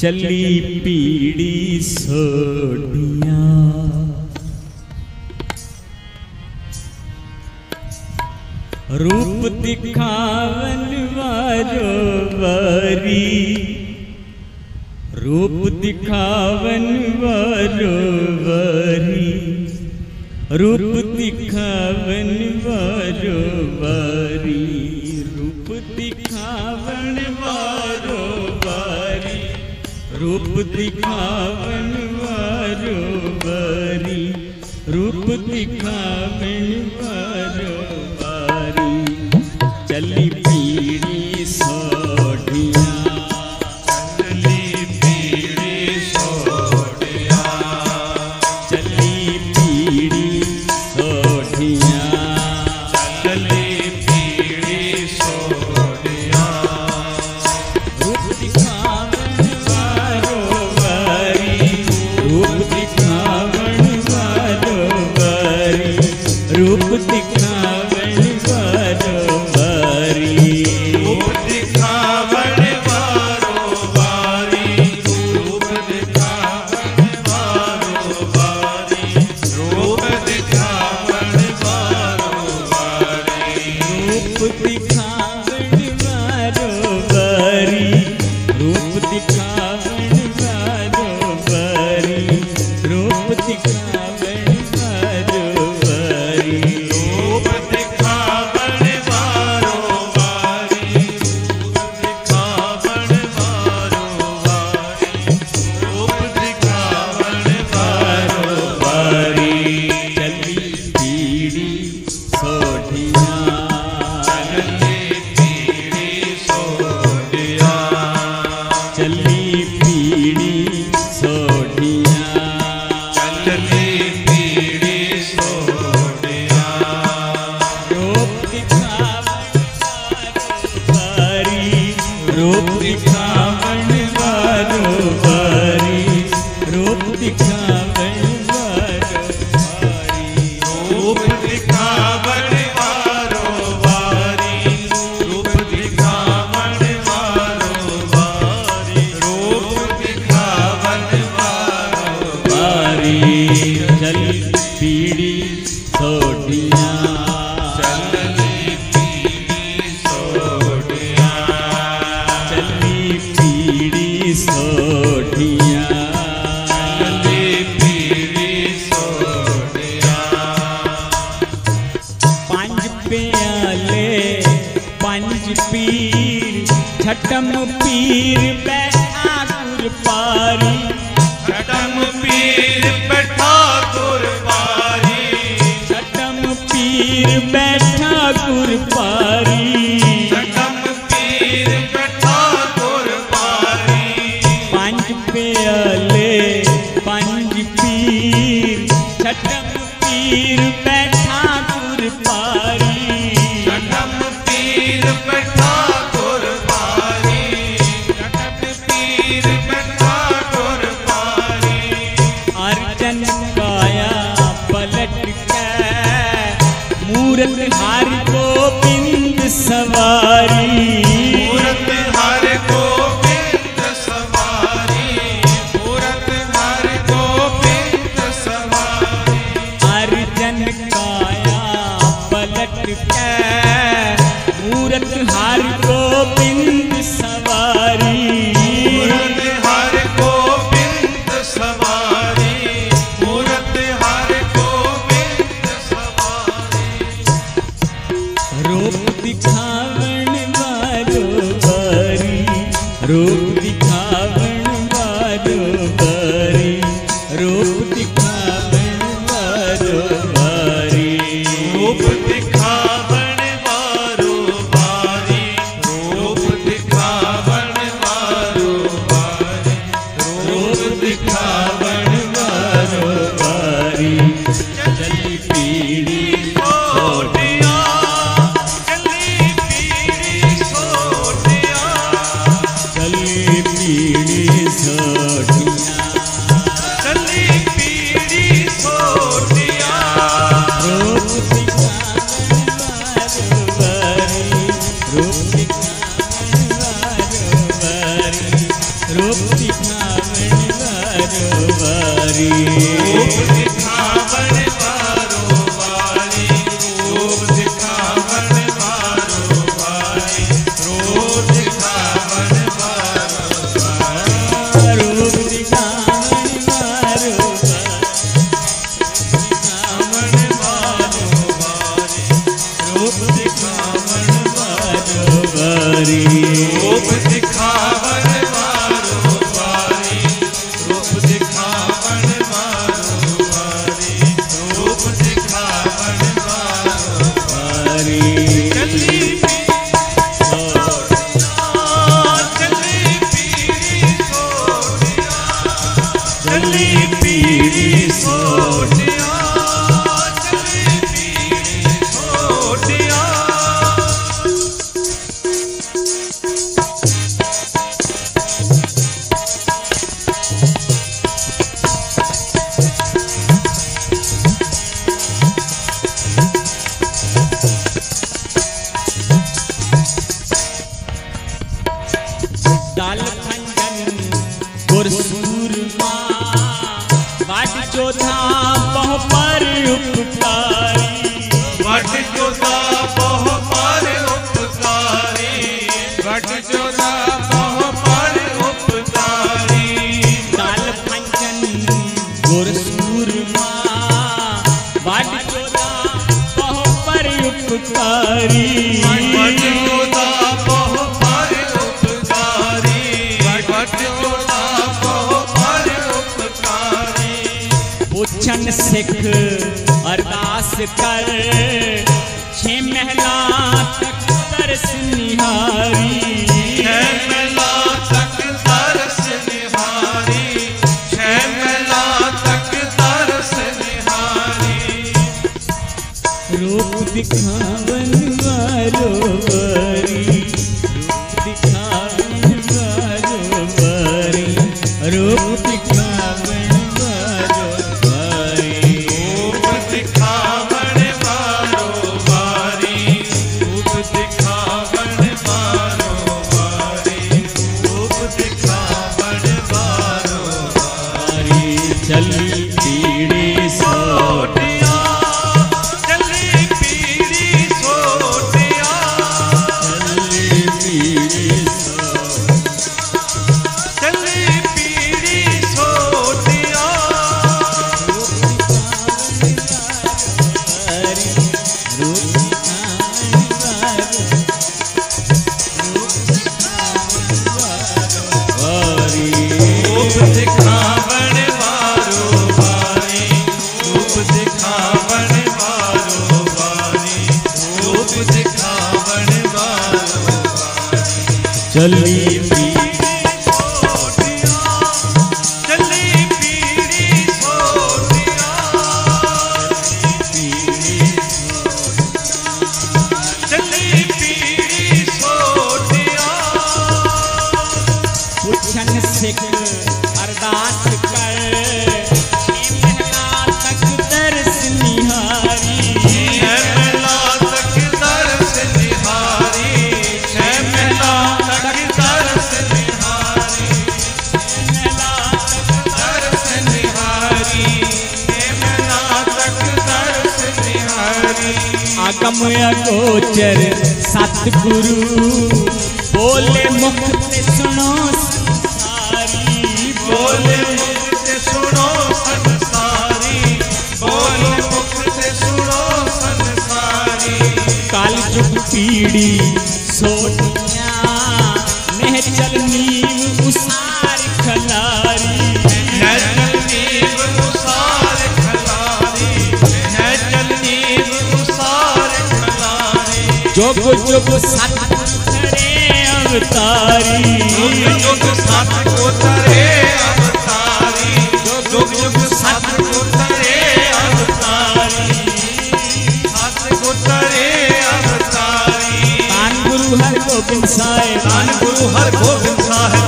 चली पीड़ी सोडिया रूप दिखावन वारो वारी रूप दिखावन वारो वारी रूप दिखावन वारो वारी रूप दिखावन वारो वारी रूप दिखावन वारो वारी रूप दिखावन वारो वारी चली पीड़ी सोडिया चली पीड़ी सोडिया चली पीड़ी सोडिया चली पीड़ी सोडिया रूप दिखावन वारो वारी रूप दिखावन वारो वारी रूप दिखावन वारो वारी रूप दिखावन वारो वारी रूप दिखावन वारो वारी रूप दिखावन वारो वारी रूप दिखावन वारो वारी रूप दिखावन वारो वारी रूप दिखावन वारो वारी रूप दिखावन वारो वारी रूप दिखावन वारो वारी रूप दिखावन वारो वारी चली पीड़ी सोडिया चली पीड़ी सोडिया चली पीड़ी सोडिया चली पीड़ी सोडिया रूप दिखावन वारी रूप दिखावन वारो वारी रूप दिखावन वारो वारी रूप दिखावन वारो वारी रूप दिखावन वारो वारी रूप दिखावन वारो वारी चली पीड़ी सोडिया चली पीड़ी सोडिया चली पीड़ी सोडिया चली पीड़ी सोडिया पंज प्याले पंज पीर छठम पीर बैठा गुर पारी छठम पीर बैठा गुर पारी छठम पीर बैठा गुर पारी छठम पीर बैठा गुर पारी पंज प्याले पंज पीर छठम पीर बैठा गुर पारी छठम पीर बैठा गुर पारी छठम पीर बैठा गुर पारी अर्जन काया पलट के मूरत हर गोबिंद सवारी मूरत हर गोबिंद सवारी मूरत हर गोबिंद सवारी अर्जन काया पलट के मूरत हर गोबिंद सवारी मूरत हर गोबिंद सवारी मूरत हर गोबिंद सवारी रूप दिखावन वारो वारी रूप दिखावन वारो वारी रूप दिखावन वारो वारी रूप दिखावन वारो वारी रूप दिखावन वारो वारी रूप दिखावन वारो वारी चली पीड़ी सोडिया चली पीड़ी सोडिया चली पीड़ी सोडिया चली पीड़ी सोडिया रूप दिखावन वारो वारी रूप दिखावन वारो वारी रूप दिखावन वारो बारी रूप दिखावन वारो बारी रूप दिखावन वारो बारी रूप दिखावन वारो बारी रूप दिखावन वारो बारी रूप दिखावन वारो बारी रूप दिखावन वारो बारी रूप दिखावन वारो बारी चली पीड़ी सोटिया चली पीड़ी सोटिया डाल खंजन गुरसूरमा वाट जोधा बहु पर उपकारी वट जोधा बहु पर उपकारी वट जोधा बहु पर उपकारी डाल खंजन गुरसूरमा वाट जोधा बहु पर उपकारी वट जोधा बहु पर उपकारी वट जोधा बहु पर उपकारी पूछन सिख अरदास कर छे महला तक तरस निहारी छह महला तक तरस निहारी छह महला तक तरस निहारी रूप दिखावन वारो बारी रूप दिखावन वारो बारी रूप दिखावन वारो बारी रूप दिखावन वारो बारी रूप दिखावन वारो बारी रूप दिखावन वारो बारी चली पीड़ी सोटिया चली पीड़ी सोटिया चली पीड़ी चली पीड़ी सोटिया रूप दिखावन वारो बारी रूप दिखावन वारो बारी रूप दिखावन वारो चली सोटिया चली पीड़ी सोटिया चली पीड़ी सोटिया पूछन सिख अरदास कर छे महला तक तरस निहारी छह महला तक तरस निहारी छह महला तक तरस निहारी महला तरस निहारी छह महला तक तरस निहारी आगम अगोचर सतगुरु बोले मुख से सुनो संसारी बोले मुख से सुनो संसारी बोले मुख से सुनो संसारी काल जुग पीड़ी सोटिया नेह चल नीव उसार खलारी नैचल नीव उसार खलारी नैचल नीव उसार खलारी जोग जोग सतरे अवतारी जुग जुग सत को तरे अवतारी जुग जुग सत को तरे अवतारी सत को तरे अवतारी तान गुरु हर गोबिंद साहिब धन गुरु हर गोबिंद साहिब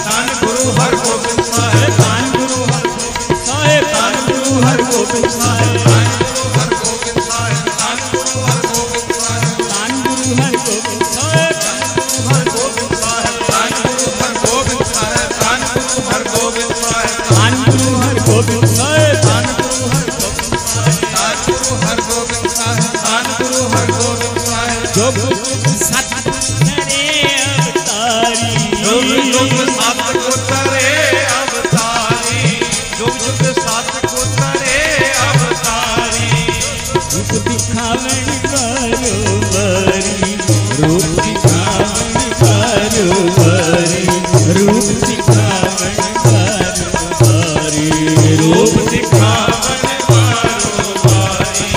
धन गुरु हर गोबिंद साहिब तान गुरु हर गोबिंद साहिब धन गुरु हर गोबिंद साहिब धन गुरु हर गोबिंद साहिब धन गुरु हर गोबिंद साहिब तान गुरु हर गोबिंद साहिब हर गोबिंद साहिब धन जुग सात को तरे अवतारी, जुग जुग सात को तरे अवतारी। रूप दिखावन बरोबरी, रूप दिखावन बरोबरी, रूप दिखावन बरोबरी, रूप दिखावन बारोबारी,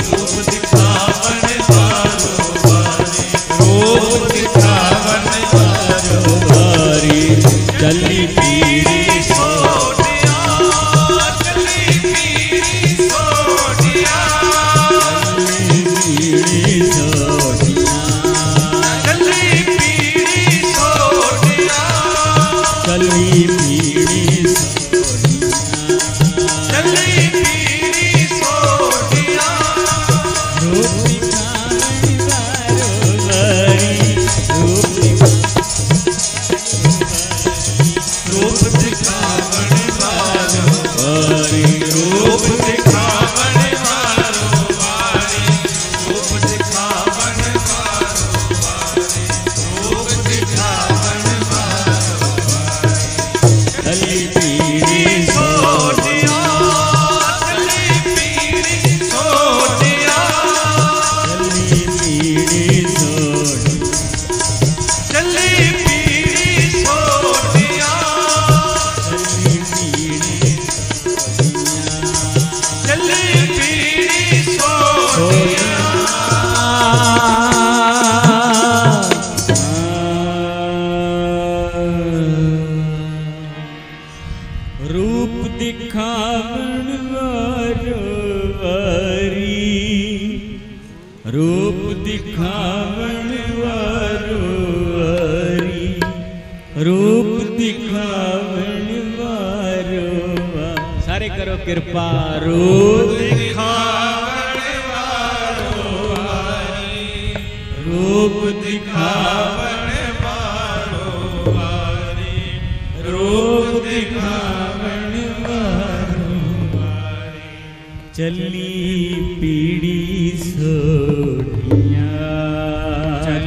रूप दिखावन बारोबारी, रूप दिखावन बरोबरी। चली पीड़ी सोटिया, चली पीड़ी सोटिया, पीड़ी सोटियां, चली पीड़ी सोटिया, चली पीड़ी चली पीड़ी सोटिया। रूप दिखावन बरोबरी, रूप रूप दिखावन बरोबरी, रूप दिखावन बारोबारी, रूप दिखावन बारोबारी, रूप दिखावन चली पीड़ी सोटिया, चली पीड़ी सोटिया, चली पीड़ी सोटियां, चली पीड़ी सोटिया, चली पीड़ी चली पीड़ी सोटिया। रूप दिखावन बरोबरी, रूप दिखावन बरोबरी, रूप दिखावन बरोबरी। सारे करो कृपा। रूप दिखावन बारोबारी, रूप दिखावन बारोबारी, रूप दिखावन बरोबरी। चली पीड़ी सोटियां,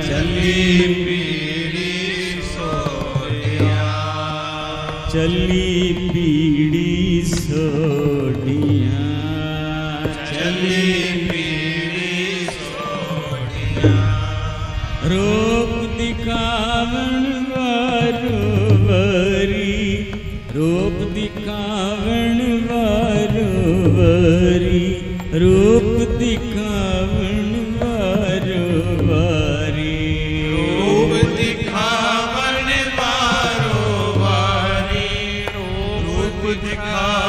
चली पीड़ी सोटिया, चली पीड़ी सोटियां, चली पीड़ी सोटिया। रूप दिखावन बरोबरी, रूप दिखावन बरोबरी, रूप दिखावन बरोबरी, रूप दिखावन बारोबारी, रूप दिखावन